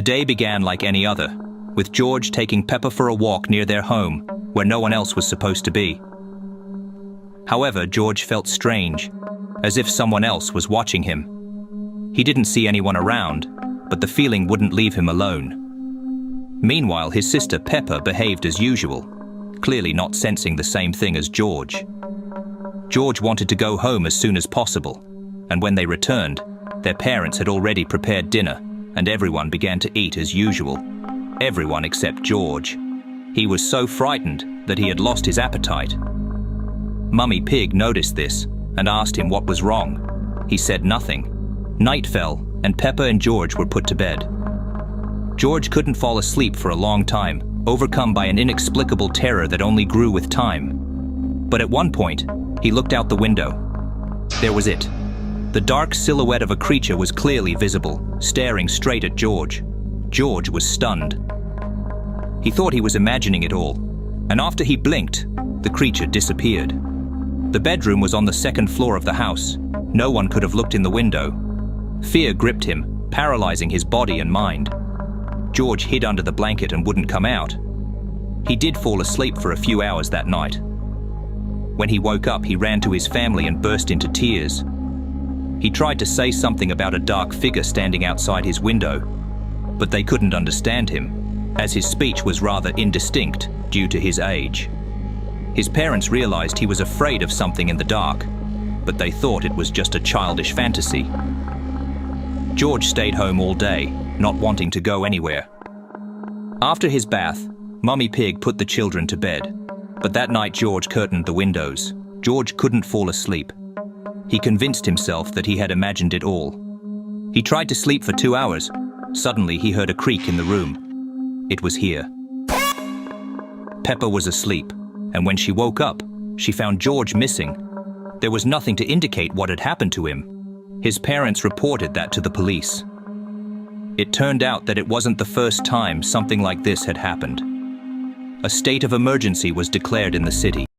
The day began like any other, with George taking Pepper for a walk near their home, where no one else was supposed to be. However, George felt strange, as if someone else was watching him. He didn't see anyone around, but the feeling wouldn't leave him alone. Meanwhile, his sister Pepper behaved as usual, clearly not sensing the same thing as George. George wanted to go home as soon as possible, and when they returned, their parents had already prepared dinner, and everyone began to eat as usual. Everyone except George. He was so frightened that he had lost his appetite. Mummy Pig noticed this and asked him what was wrong. He said nothing. Night fell, and Pepper and George were put to bed. George couldn't fall asleep for a long time, overcome by an inexplicable terror that only grew with time. But at one point, he looked out the window. There was it. The dark silhouette of a creature was clearly visible, staring straight at George. George was stunned. He thought he was imagining it all, and after he blinked, the creature disappeared. The bedroom was on the second floor of the house. No one could have looked in the window. Fear gripped him, paralyzing his body and mind. George hid under the blanket and wouldn't come out. He did fall asleep for a few hours that night. When he woke up, he ran to his family and burst into tears. He tried to say something about a dark figure standing outside his window, but they couldn't understand him, as his speech was rather indistinct due to his age. His parents realized he was afraid of something in the dark, but they thought it was just a childish fantasy. George stayed home all day, not wanting to go anywhere. After his bath, Mummy Pig put the children to bed, but that night George curtained the windows. George couldn't fall asleep. He convinced himself that he had imagined it all. He tried to sleep for 2 hours. Suddenly he heard a creak in the room. It was here. Pepper was asleep, and when she woke up, she found George missing. There was nothing to indicate what had happened to him. His parents reported that to the police. It turned out that it wasn't the first time something like this had happened. A state of emergency was declared in the city.